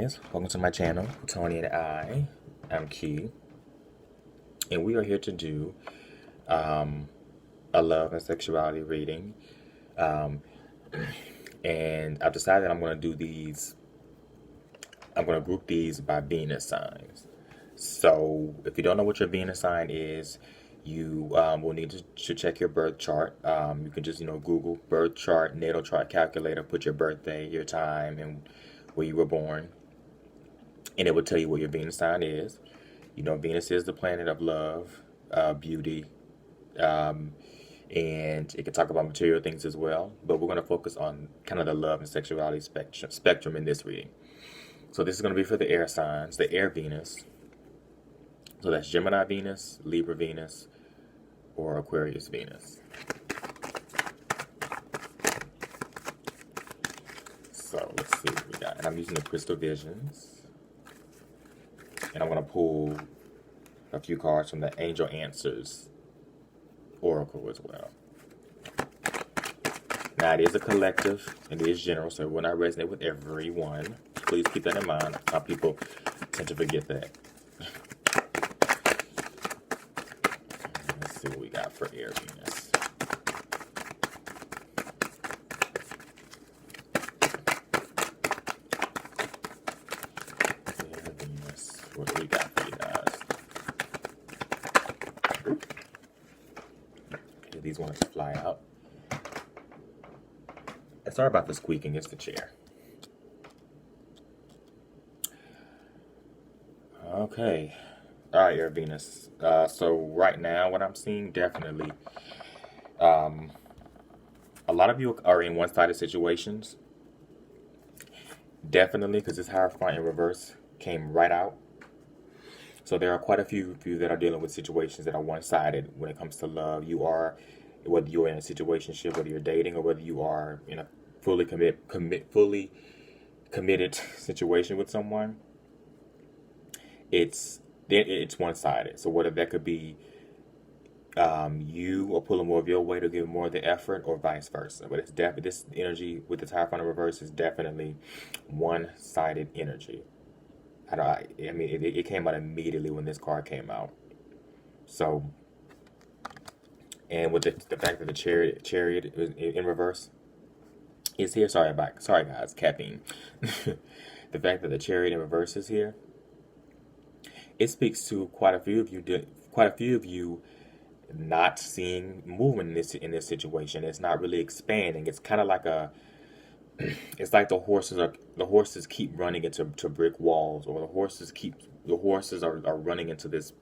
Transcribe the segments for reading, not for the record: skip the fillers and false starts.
guys, welcome to my channel, Tony and I'm Key, and we are here to do a love and sexuality reading, um, and I've decided I'm going to do these, I'm going to group these by Venus signs. So if you don't know what your Venus sign is, you will need to check your birth chart. You can just, Google birth chart, natal chart calculator, put your birthday, your time, and where you were born, and it will tell you what your Venus sign is. Venus is the planet of love, beauty, um, and it can talk about material things as well. But we're going to focus on kind of the love and sexuality spectrum in this reading. So this is going to be for the air signs, the air Venus. So that's Gemini Venus, Libra Venus, or Aquarius Venus. So let's see what we got. And I'm using the Crystal Visions. And I'm going to pull a few cards from the Angel Answers Oracle as well. Now, it is a collective, and it is general, so it will not resonate with everyone. Please keep that in mind. Some people tend to forget that. Let's see what we got for Air Venus. Air Venus. What do we got for you guys? Okay, these ones fly out. Sorry about the squeaking, it's the chair. Okay. Alright, Air Venus. So right now, what I'm seeing, definitely, a lot of you are in one-sided situations. Definitely, because this Hierophant in reverse came right out. So there are quite a few of you that are dealing with situations that are one-sided when it comes to love. You are, whether you're in a situationship, whether you're dating, or whether you are in a fully committed situation with someone, it's one-sided. So whether that could be you are pulling more of your weight or giving more of the effort, or vice versa. But it's definitely, this energy with the Hierophant in reverse is definitely one-sided energy. I mean, it came out immediately when this card came out. So, and with the fact that the chariot in reverse is here. Sorry guys, caffeine. The fact that the chariot in reverse is here, it speaks to quite a few of you not seeing movement in this situation. It's not really expanding. It's kind of like it's like the horses keep running into brick walls, or the horses are running into this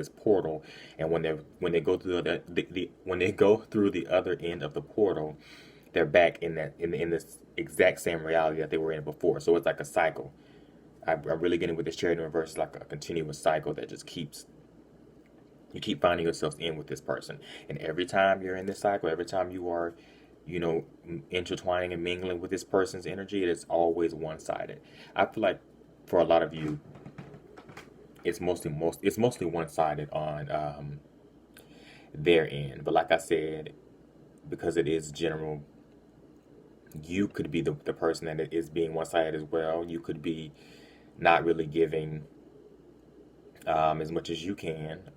portal, and when they go through when they go through the other end of the portal, they're back in this exact same reality that they were in before. So it's like a cycle. I'm really getting with this chariot in reverse, like a continuous cycle that just you keep finding yourselves in with this person. And every time you're in this cycle, every time you are, intertwining and mingling with this person's energy, it is always one-sided. I feel like for a lot of you, it's mostly one-sided on their end. But like I said, because it is general, you could be the person that is being one-sided as well. You could be not really giving as much as you can.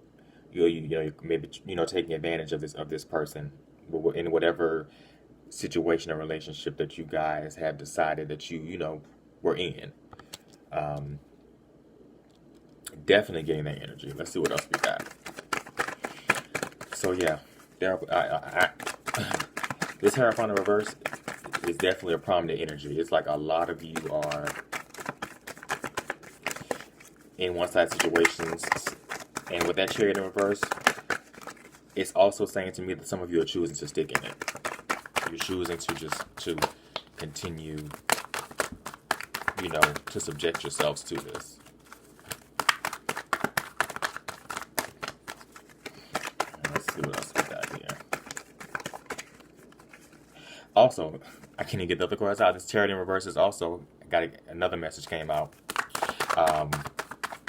Maybe taking advantage of this person in whatever situation or relationship that you guys have decided that you were in. Definitely getting that energy. Let's see what else we got. So yeah, this Hierophant in reverse is definitely a prominent energy. It's like a lot of you are in one-sided situations, and with that chariot in reverse, it's also saying to me that some of you are choosing to stick in it. You're choosing to continue, to subject yourselves to this. Let's see what else we got here. Also, I can't even get the other cards out. This chariot in reverse is also another message came out.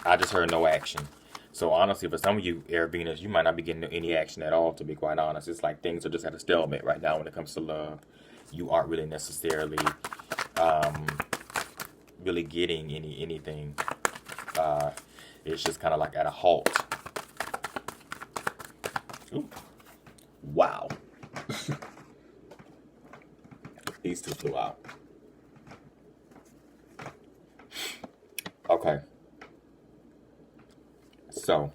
I just heard no action. So honestly, for some of you, Air Venus, you might not be getting any action at all, to be quite honest. It's like things are just at a stalemate right now when it comes to love. You aren't really necessarily really getting anything. It's just kind of like at a halt. Ooh. Wow. These two flew out. Okay. So,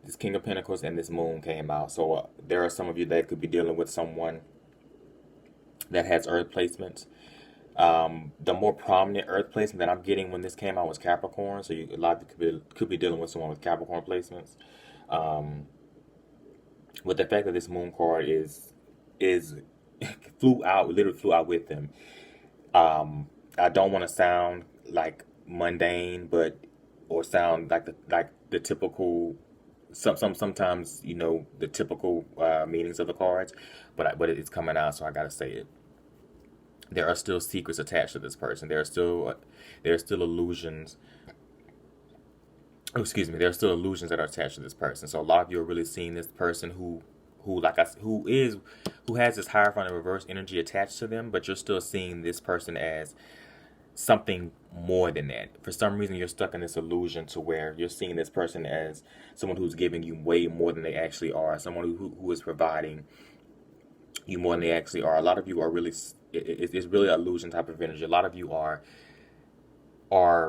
this King of Pentacles and this Moon came out. So, there are some of you that could be dealing with someone that has Earth placements. The more prominent Earth placement that I'm getting when this came out was Capricorn. So, a lot of you could be dealing with someone with Capricorn placements. With the fact that this Moon card is literally flew out with them. I don't want to sound like mundane, or sound like the typical. Sometimes the typical meanings of the cards, but it's coming out, so I gotta say it. There are still secrets attached to this person. There are still illusions. Oh, excuse me. There are still illusions that are attached to this person. So a lot of you are really seeing this person who has this Hierophant in reverse energy attached to them, but you're still seeing this person as something more than that. For some reason, you're stuck in this illusion to where you're seeing this person as someone who's giving you way more than they actually are, someone who is providing you more than they actually are. A lot of you are really, it's really an illusion type of energy. A lot of you are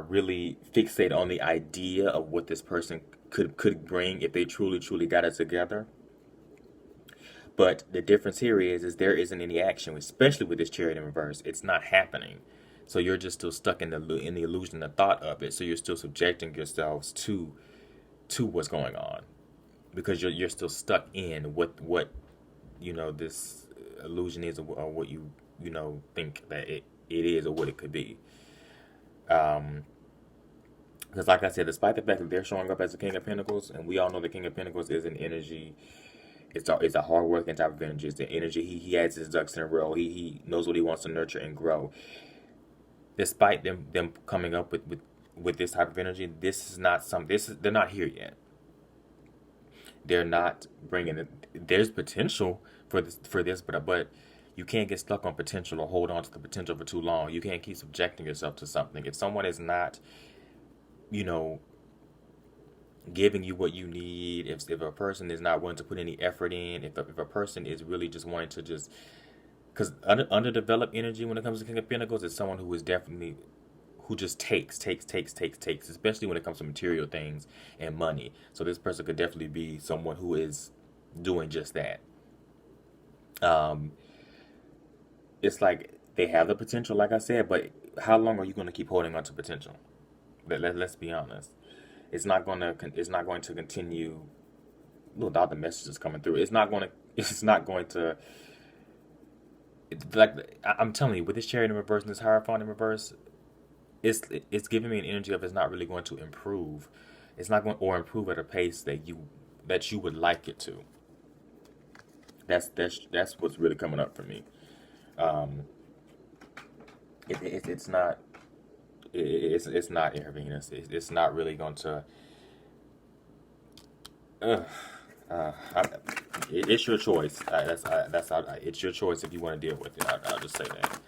really fixated on the idea of what this person could bring if they truly got it together. But the difference here is there isn't any action, especially with this Chariot in reverse. It's not happening. So you're just still stuck in the illusion, the thought of it. So you're still subjecting yourselves to what's going on, because you're still stuck in what this illusion is, or what you think that it is, or what it could be. Because like I said, despite the fact that they're showing up as the King of Pentacles, and we all know the King of Pentacles is an energy. It's a hard-working type of energy. It's the energy he has his ducks in a row. He knows what he wants to nurture and grow. Despite them coming up with this type of energy, they're not here yet. They're not bringing it. There's potential for this, but you can't get stuck on potential or hold on to the potential for too long. You can't keep subjecting yourself to something. If someone is not, giving you what you need, if a person is not willing to put any effort in, if a person is really just wanting to just, because underdeveloped energy when it comes to King of Pentacles is someone who just takes, especially when it comes to material things and money. So this person could definitely be someone who is doing just that. It's like they have the potential, like I said, but how long are you going to keep holding on to potential? Let's be honest. It's not going to continue without the messages coming through. It's not going to. Like I'm telling you, with this Chariot in reverse and this Hierophant in reverse, it's giving me an energy of it's not really going to improve. It's not going or improve at a pace that you would like it to. That's what's really coming up for me. It's not. It's not Intravenous. It's not really going to. It's your choice. It's your choice if you want to deal with it. I'll just say that.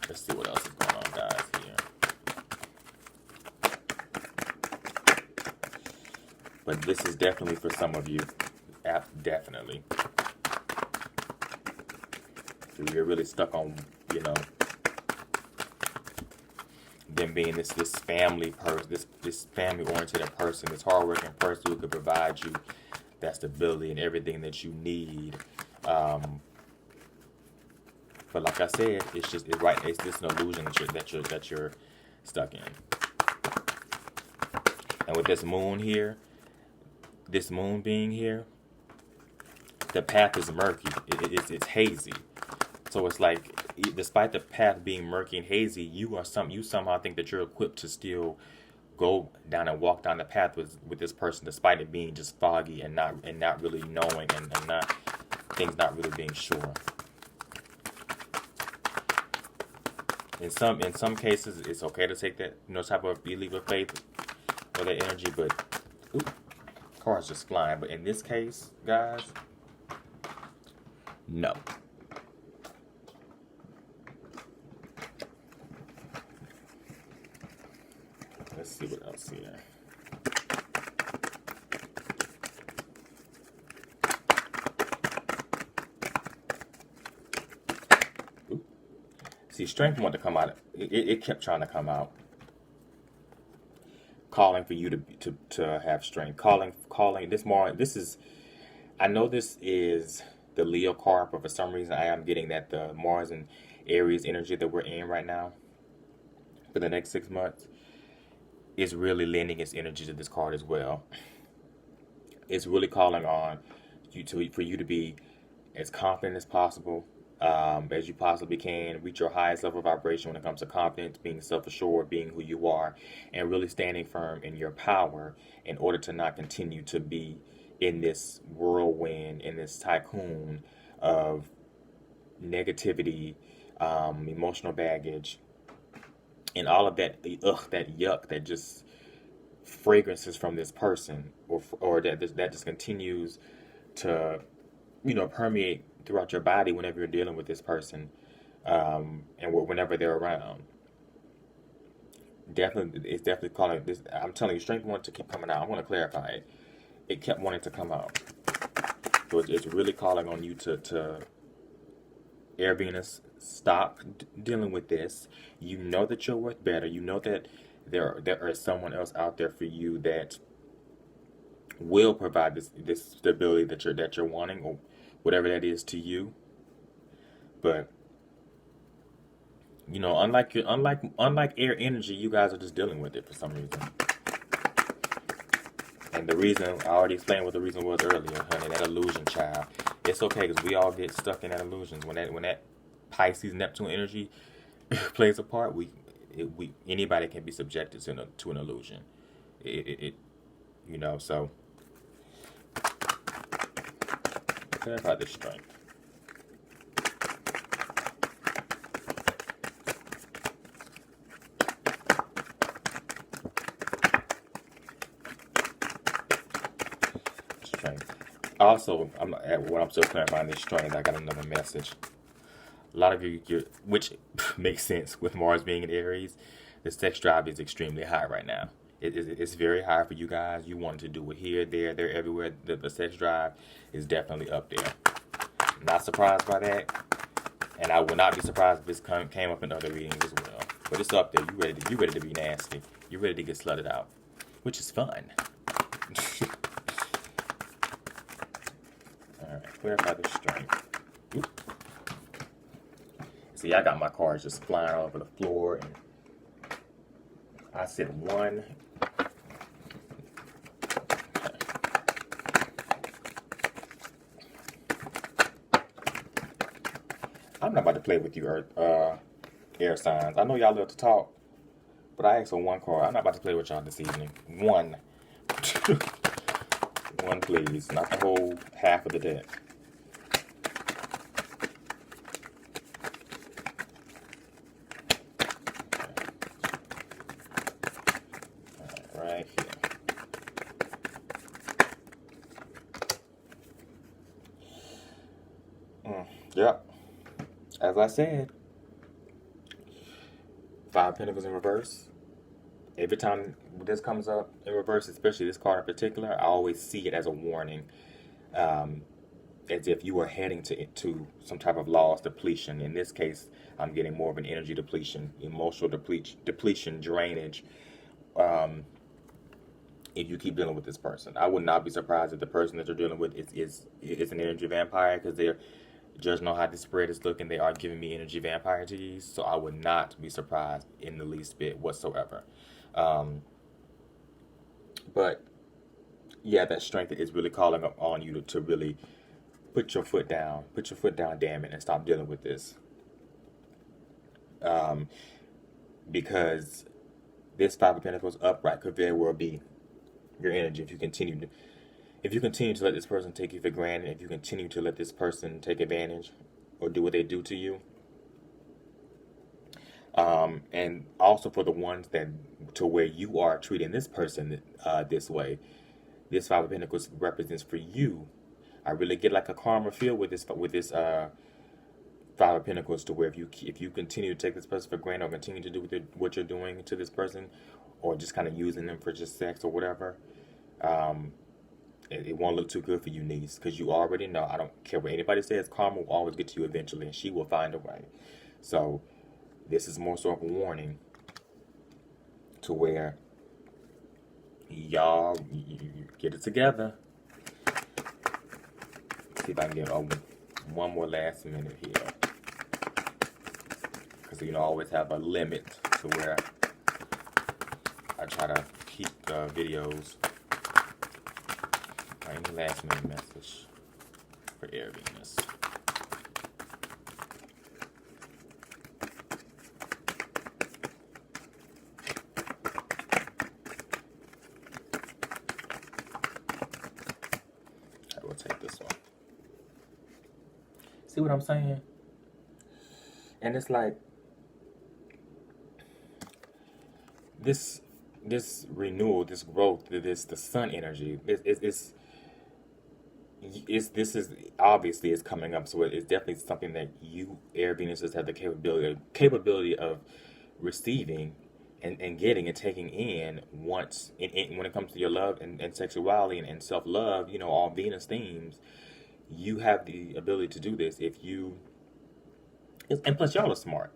Let's see what else is going on, guys. Here, but this is definitely for some of you. Definitely. You're really stuck on, them being this family person, this family oriented person, this hardworking person who could provide you that stability and everything that you need. But like I said, it's just an illusion that you're stuck in. And with this moon here, this moon being here, the path is murky. It's hazy. So it's like, despite the path being murky and hazy, you somehow think that you're equipped to still go down and walk down the path with this person, despite it being just foggy and not really knowing and things not really being sure. In some cases, it's okay to take that type of leap of faith or that energy, but cards just flying. But in this case, guys, no. let's see what else here. Ooh. See, strength wanted to come out. It kept trying to come out. Calling for you to have strength. Calling this more. This is. I know this is the Leo card, but for some reason I am getting that the Mars and Aries energy that we're in right now for the next 6 months is really lending its energy to this card as well. It's really calling on you for you to be as confident as possible, as you possibly can. Reach your highest level of vibration when it comes to confidence, being self-assured, being who you are, and really standing firm in your power in order to not continue to be in this whirlwind, in this tycoon of negativity, emotional baggage, and all of that, that yuck, that just fragrances from this person, or that just continues to, permeate throughout your body whenever you're dealing with this person, and whenever they're around. It's definitely calling this. I'm telling you, strength wants to keep coming out. I want to clarify it. It kept wanting to come out. So it's really calling on you to Air Venus, stop dealing with this. You know that you're worth better. You know that there is someone else out there for you that will provide this stability that you're wanting, or whatever that is to you. But unlike air energy, you guys are just dealing with it for some reason. And the reason, I already explained what the reason was earlier, honey, that illusion, child. It's okay, because we all get stuck in that illusion. When that Pisces Neptune energy plays a part, anybody can be subjected to an illusion. So clarify this strength. Also, I'm still clarifying this strength, I got another message. A lot of you, which makes sense with Mars being in Aries, the sex drive is extremely high right now. It's very high for you guys. You want to do it here, there, everywhere. The sex drive is definitely up there. Not surprised by that, and I would not be surprised if this came up in other readings as well. But it's up there. You ready to be nasty. You ready to get slutted out, which is fun. Alright, clarify the strength. Oops. See, I got my cards just flying all over the floor, and I said one. I'm not about to play with you, air signs. I know y'all love to talk, but I asked for one card. I'm not about to play with y'all this evening. One. One, please. Not the whole half of the deck. Right here. Yep. As I said, Five of Pentacles in reverse. Every time this comes up in reverse, especially this card in particular, I always see it as a warning, as if you are heading to some type of loss, depletion. In this case, I'm getting more of an energy depletion, emotional depletion, drainage. If you keep dealing with this person, I would not be surprised if the person that you're dealing with is an energy vampire, because they're judging on how this spread is looking. They are giving me energy vampire teas, so I would not be surprised in the least bit whatsoever. But yeah, that strength is really calling up on you to really put your foot down, damn it, and stop dealing with this. Because this Five of Pentacles upright could very well be your energy if you continue to let this person take you for granted, if you continue to let this person take advantage or do what they do to you. And also for the ones that to where you are treating this person this way, this Five of Pentacles represents for you. I really get like a karma feel with this Five of Pentacles, to where if you continue to take this person for granted, or continue to do what you're doing to this person, or just kind of using them for just sex or whatever, it won't look too good for you, niece, because you already know. I don't care what anybody says. Karma will always get to you eventually, and she will find a way. So this is more so of a warning to where y'all get it together. See if I can get one more last minute here, because I always have a limit to where I try to keep videos. Any last minute message for Air Venus? I will take this one. See what I'm saying? And it's like this renewal, this growth, the sun energy. This is obviously is coming up, so it's definitely something that you, Air Venuses, have the capability of receiving and getting and taking in once when it comes to your love and sexuality and self-love, all Venus themes. You have the ability to do this if you, and plus y'all are smart.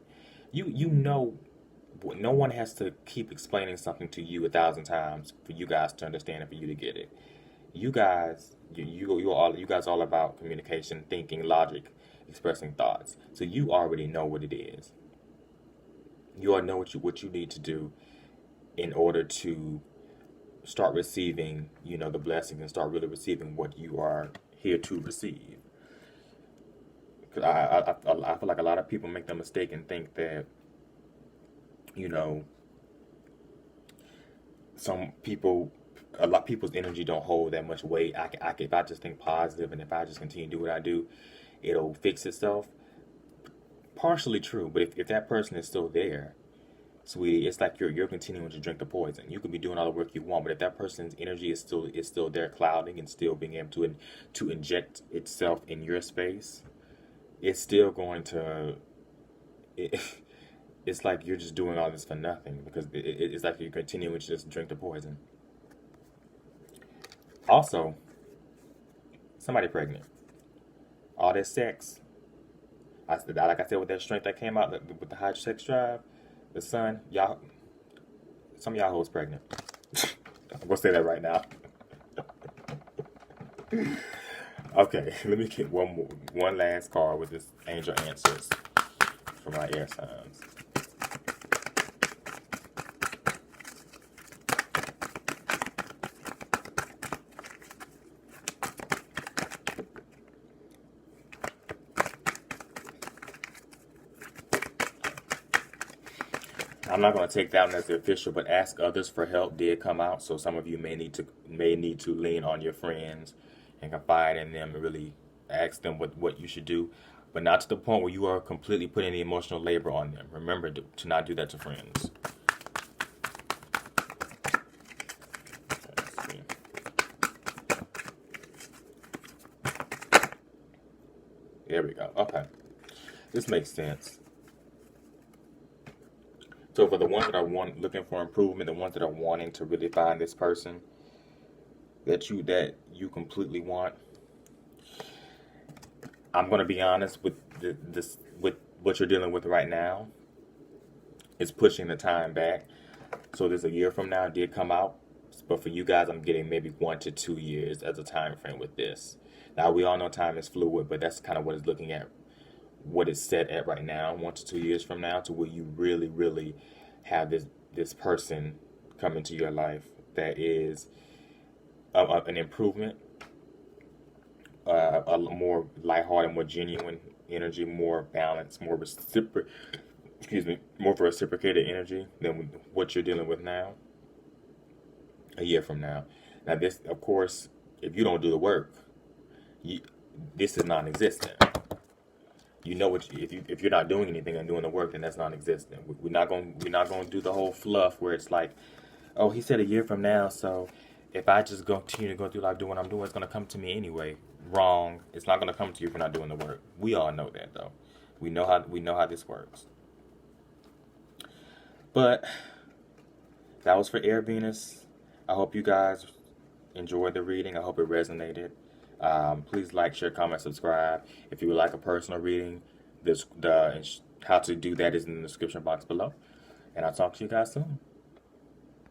You know, no one has to keep explaining something to you 1,000 times for you guys to understand and for you to get it. You guys, you guys all about communication, thinking, logic, expressing thoughts. So you already know what it is. You already know what you need to do in order to start receiving, the blessings, and start really receiving what you are here to receive. Because I feel like a lot of people make the mistake and think that, a lot of people's energy don't hold that much weight. If I just think positive and if I just continue to do what I do, it'll fix itself. Partially true, but if that person is still there, sweetie, it's like you're continuing to drink the poison. You can be doing all the work you want, but if that person's energy is still there, clouding and still being able to inject itself in your space, it's still going to. It's like you're just doing all this for nothing, because it's like you're continuing to just drink the poison. Also, somebody pregnant. All that sex. Like I said, with that strength that came out, with the high sex drive, the sun, some of y'all hoes pregnant. I'm gonna say that right now. Okay, let me get one last card with this angel answers for my air signs. I'm not going to take that one as the official, but ask others for help did come out. So some of you may need to lean on your friends and confide in them and really ask them what you should do, but not to the point where you are completely putting the emotional labor on them. Remember to not do that to friends. Let's see. There we go. Okay. This makes sense. So for the ones that are looking for improvement, the ones that are wanting to really find this person that you completely want, I'm going to be honest with with what you're dealing with right now. It's pushing the time back. So there's a year from now, it did come out, but for you guys, I'm getting maybe 1 to 2 years as a time frame with this. Now we all know time is fluid, but that's kind of what it's looking at. What it's set at right now, 1 to 2 years from now, to where you really, really have this person come into your life that is an improvement, a more lighthearted, more genuine energy, more balanced, more reciprocated energy than what you're dealing with now. A year from now. Now this, of course, if you don't do the work, this is non-existent. If you're not doing anything and doing the work, then that's non-existent. We're not going to do the whole fluff where it's like, oh, he said a year from now, so if I just continue to go through life doing what I'm doing, it's going to come to me anyway. Wrong. It's not going to come to you if you're not doing the work. We all know that, though. We know how this works. But that was for Air Venus. I hope you guys enjoyed the reading. I hope it resonated. Please like, share, comment, subscribe. If you would like a personal reading, how to do that is in the description box below. And I'll talk to you guys soon.